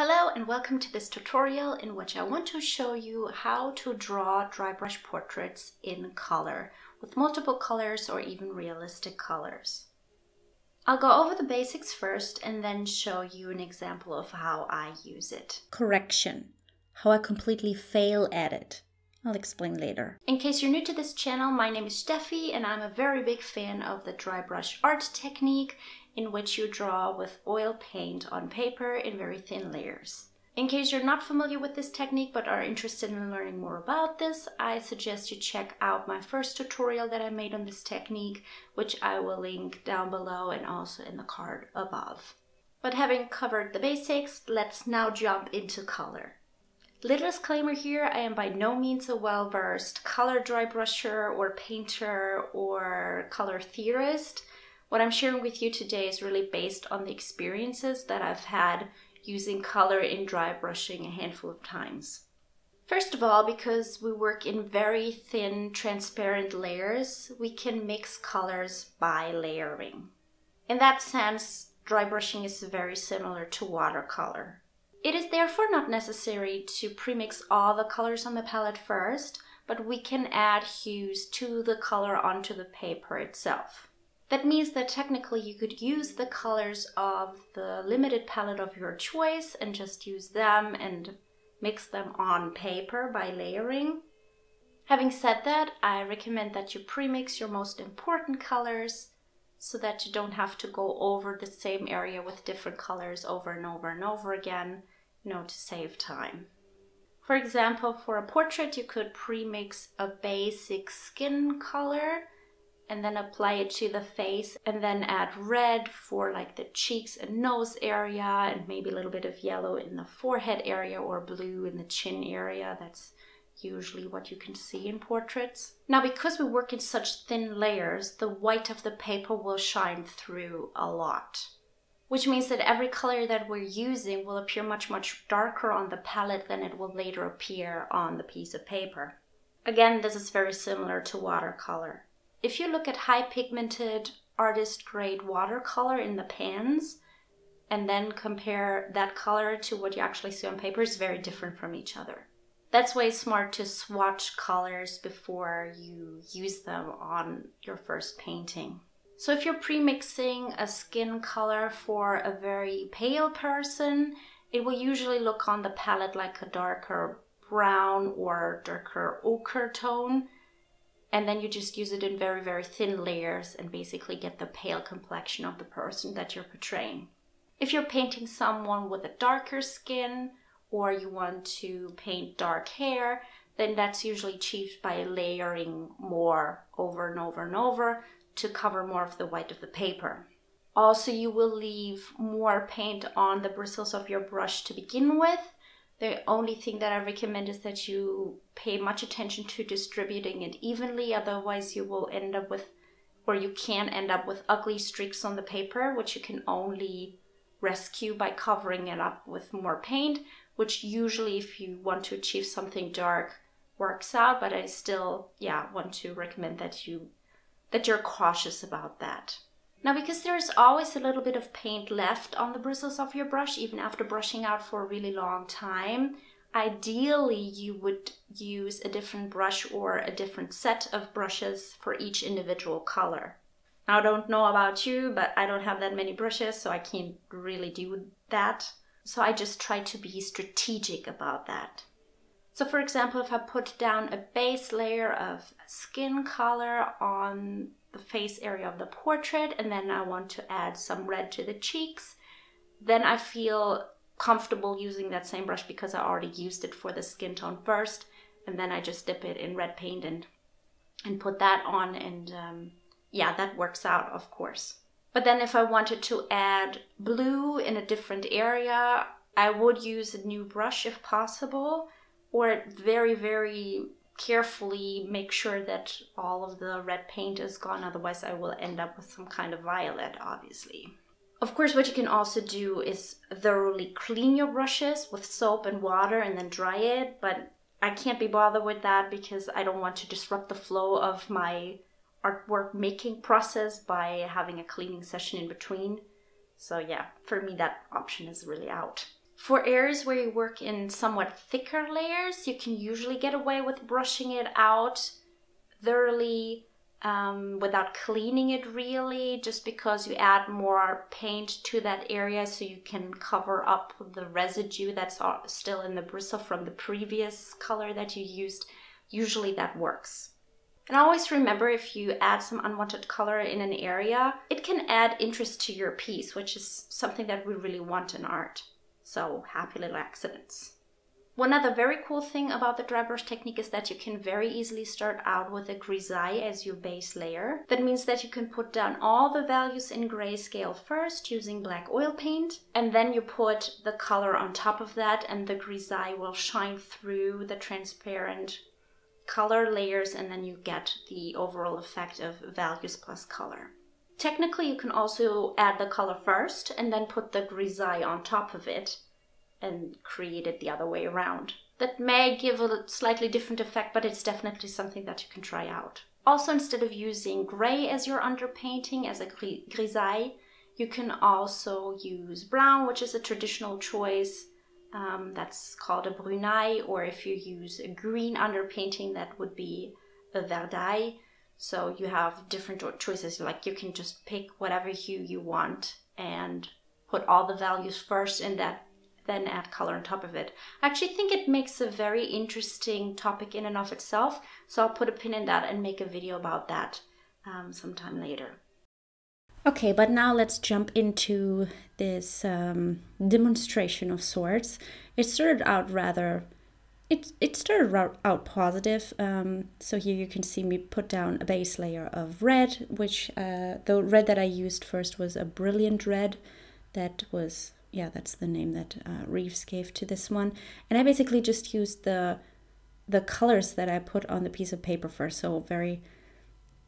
Hello and welcome to this tutorial in which I want to show you how to draw dry brush portraits in color with multiple colors or even realistic colors. I'll go over the basics first and then show you an example of how I use it. Correction. How I completely fail at it. I'll explain later. In case you're new to this channel, my name is Steffi and I'm a very big fan of the dry brush art technique in which you draw with oil paint on paper in very thin layers. In case you're not familiar with this technique but are interested in learning more about this, I suggest you check out my first tutorial that I made on this technique, which I will link down below and also in the card above. But having covered the basics, let's now jump into color. Little disclaimer here, I am by no means a well-versed color dry brusher or painter or color theorist. What I'm sharing with you today is really based on the experiences that I've had using color in dry brushing a handful of times. First of all, because we work in very thin, transparent layers, we can mix colors by layering. In that sense, dry brushing is very similar to watercolor. It is therefore not necessary to premix all the colors on the palette first, but we can add hues to the color onto the paper itself. That means that technically you could use the colors of the limited palette of your choice and just use them and mix them on paper by layering. Having said that, I recommend that you premix your most important colors so that you don't have to go over the same area with different colors over and over and over again, to save time. For example, for a portrait, you could premix a basic skin color and then apply it to the face and then add red for like the cheeks and nose area and maybe a little bit of yellow in the forehead area or blue in the chin area. That's usually what you can see in portraits. Now, because we work in such thin layers, the white of the paper will shine through a lot, which means that every color that we're using will appear much darker on the palette than it will later appear on the piece of paper. Again, this is very similar to watercolor. If you look at high pigmented artist grade watercolor in the pans and then compare that color to what you actually see on paper, it's very different from each other. That's why it's smart to swatch colors before you use them on your first painting. So if you're premixing a skin color for a very pale person, it will usually look on the palette like a darker brown or darker ochre tone. And then you just use it in very thin layers and basically get the pale complexion of the person that you're portraying. If you're painting someone with a darker skin or you want to paint dark hair, then that's usually achieved by layering more over and over and over to cover more of the white of the paper. Also, you will leave more paint on the bristles of your brush to begin with. The only thing that I recommend is that you pay much attention to distributing it evenly, otherwise you will end up with, or you can end up with ugly streaks on the paper, which you can only rescue by covering it up with more paint, which usually if you want to achieve something dark works out, but I still want to recommend that you're cautious about that. Now, because there is always a little bit of paint left on the bristles of your brush, even after brushing out for a really long time, ideally you would use a different brush or a different set of brushes for each individual color. Now, I don't know about you, but I don't have that many brushes, so I can't really do that. So I just try to be strategic about that. So for example, if I put down a base layer of skin color on the face area of the portrait and then I want to add some red to the cheeks, then I feel comfortable using that same brush because I already used it for the skin tone first, and then I just dip it in red paint and put that on, and that works out, of course. But then if I wanted to add blue in a different area, I would use a new brush if possible, or very carefully make sure that all of the red paint is gone, otherwise I will end up with some kind of violet, obviously. Of course, what you can also do is thoroughly clean your brushes with soap and water and then dry it, but I can't be bothered with that because I don't want to disrupt the flow of my artwork making process by having a cleaning session in between. So yeah, for me that option is really out. For areas where you work in somewhat thicker layers, you can usually get away with brushing it out thoroughly without cleaning it really, just because you add more paint to that area so you can cover up the residue that's still in the bristle from the previous color that you used. Usually that works. And always remember, if you add some unwanted color in an area, it can add interest to your piece, which is something that we really want in art. So happy little accidents. One other very cool thing about the dry brush technique is that you can very easily start out with a grisaille as your base layer. That means that you can put down all the values in grayscale first using black oil paint, and then you put the color on top of that, and the grisaille will shine through the transparent color layers, and then you get the overall effect of values plus color. Technically, you can also add the color first and then put the grisaille on top of it and create it the other way around. That may give a slightly different effect, but it's definitely something that you can try out. Also, instead of using gray as your underpainting, as a grisaille, you can also use brown, which is a traditional choice. That's called a brunaille, or if you use a green underpainting, that would be a verdaille. So you have different choices, like you can just pick whatever hue you want and put all the values first in that, then add color on top of it. I actually think it makes a very interesting topic in and of itself, so I'll put a pin in that and make a video about that sometime later. Okay, but now let's jump into this demonstration of sorts. It started out positive. So here you can see me put down a base layer of red, which the red that I used first was a brilliant red. That was, yeah, that's the name that Reeves gave to this one. And I basically just used the colors that I put on the piece of paper first. So very,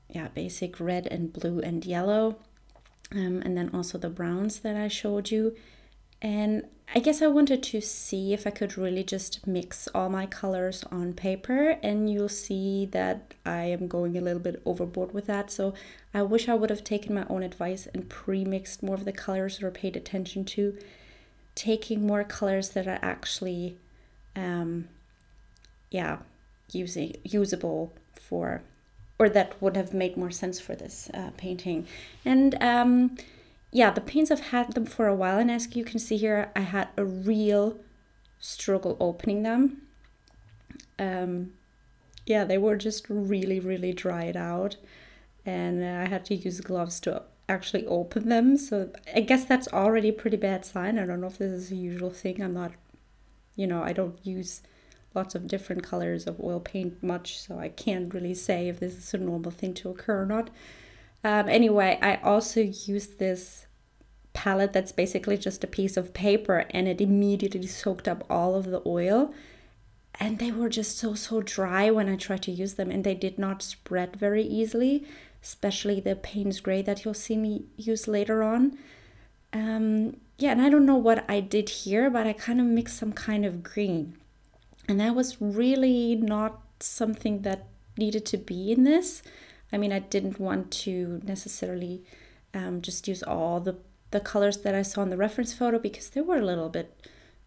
yeah, basic red and blue and yellow. And then also the browns that I showed you. And I guess I wanted to see if I could really just mix all my colors on paper, and you'll see that I am going a little bit overboard with that. So I wish I would have taken my own advice and pre-mixed more of the colors, or paid attention to taking more colors that are actually usable for, or that would have made more sense for this painting. And yeah, the paints, I've had them for a while, and as you can see here, I had a real struggle opening them. Yeah, they were just really, really dried out, and I had to use gloves to actually open them. So I guess that's already a pretty bad sign. I don't know if this is a usual thing. I'm not, I don't use lots of different colors of oil paint much, so I can't really say if this is a normal thing to occur or not. Anyway, I also used this palette that's basically just a piece of paper, and it immediately soaked up all of the oil, and they were just so dry when I tried to use them, and they did not spread very easily, especially the Payne's Gray that you'll see me use later on. Yeah, and I don't know what I did here, but I kind of mixed some kind of green, and that was really not something that needed to be in this. I mean, I didn't want to necessarily just use all the colors that I saw in the reference photo, because they were a little bit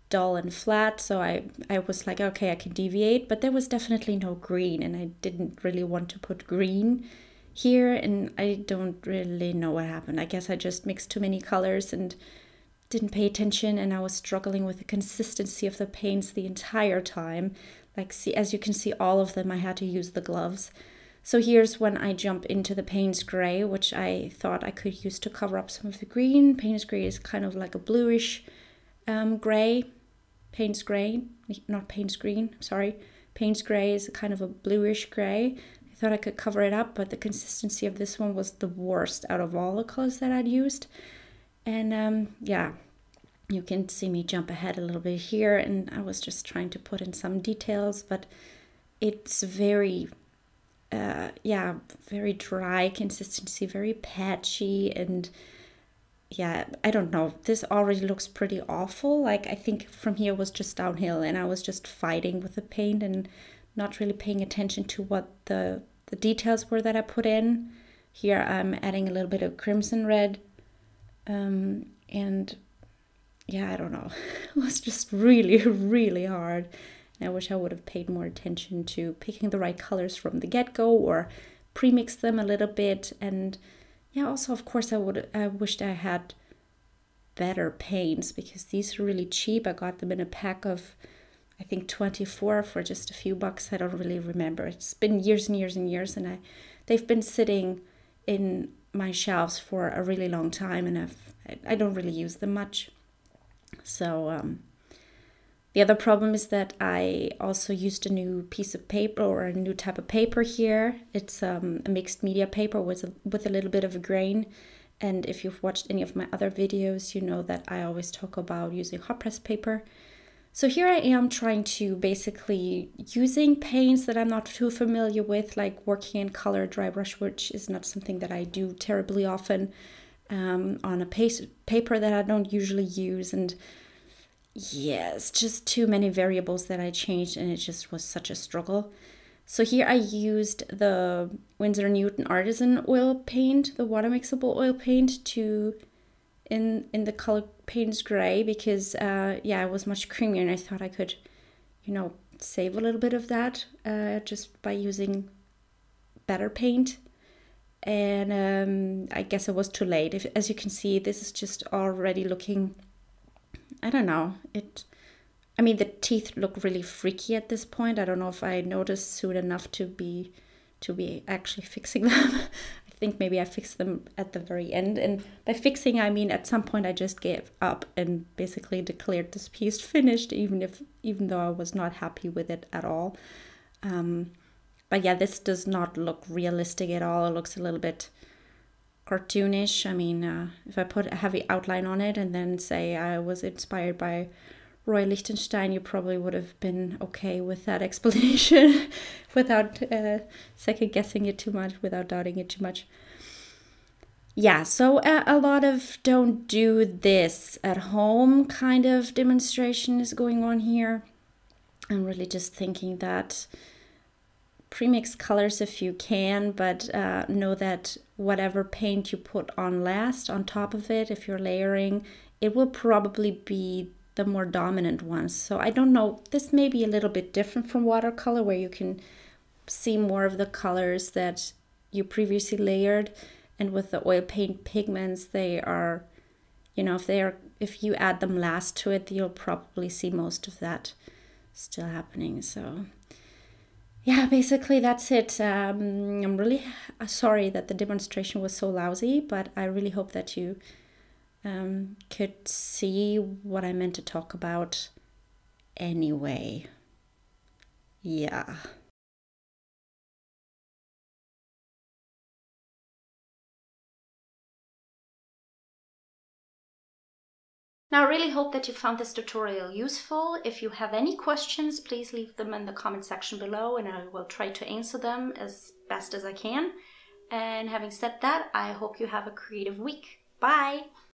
dull and flat. So I was like, okay, I can deviate, but there was definitely no green, and I didn't really want to put green here, and I don't really know what happened. I guess I just mixed too many colors and didn't pay attention, and I was struggling with the consistency of the paints the entire time. Like, see, as you can see, all of them I had to use the gloves. So here's when I jump into the Payne's Gray, which I thought I could use to cover up some of the green. Payne's Gray is kind of like a bluish gray. Payne's Gray, not Payne's Green, sorry. Payne's Gray is kind of a bluish gray. I thought I could cover it up, but the consistency of this one was the worst out of all the colors that I'd used. And yeah, you can see me jump ahead a little bit here, and I was just trying to put in some details, but it's very... yeah, very dry consistency, very patchy, and yeah, I don't know. This already looks pretty awful. Like, I think from here was just downhill, and I was just fighting with the paint and not really paying attention to what the details were that I put in. Here I'm adding a little bit of crimson red, and yeah, I don't know. It was just really, really hard. And I wish I would have paid more attention to picking the right colors from the get-go or pre-mix them a little bit. And yeah, also, of course, I wished I had better paints, because these are really cheap. I got them in a pack of, I think, 24 for just a few bucks. I don't really remember. It's been years and years and years, and they've been sitting in my shelves for a really long time, and I don't really use them much. So the other problem is that I also used a new piece of paper, or a new type of paper here. It's a mixed media paper with a little bit of a grain. And if you've watched any of my other videos, you know that I always talk about using hot press paper. So here I am trying to basically using paints that I'm not too familiar with, like working in color dry brush, which is not something that I do terribly often, on a paper that I don't usually use. And yes, just too many variables that I changed, and it just was such a struggle. So here I used the Winsor & Newton Artisan oil paint, the water mixable oil paint, to in the color Payne's Gray, because yeah, it was much creamier, and I thought I could, you know, save a little bit of that just by using better paint. And I guess it was too late. As you can see, this is just already looking, I don't know, I mean, the teeth look really freaky at this point. I don't know if I noticed soon enough to be actually fixing them. I think maybe I fixed them at the very end. And by fixing, I mean at some point I just gave up and basically declared this piece finished, even though I was not happy with it at all. But yeah, this does not look realistic at all. It looks a little bit cartoonish. I mean, if I put a heavy outline on it and then say I was inspired by Roy Lichtenstein, you probably would have been okay with that explanation without second guessing it too much, without doubting it too much. Yeah, so a lot of don't do this at home kind of demonstration is going on here. I'm really just thinking that pre-mix colors if you can, but know that whatever paint you put on last on top of it, if you're layering, it will probably be the more dominant ones. So I don't know, this may be a little bit different from watercolor, where you can see more of the colors that you previously layered. And with the oil paint pigments, they are, you know, if you add them last to it, you'll probably see most of that still happening. So yeah, basically that's it. I'm really sorry that the demonstration was so lousy, but I really hope that you could see what I meant to talk about anyway. Yeah. Now I really hope that you found this tutorial useful. If you have any questions, please leave them in the comment section below and I will try to answer them as best as I can. And having said that, I hope you have a creative week. Bye!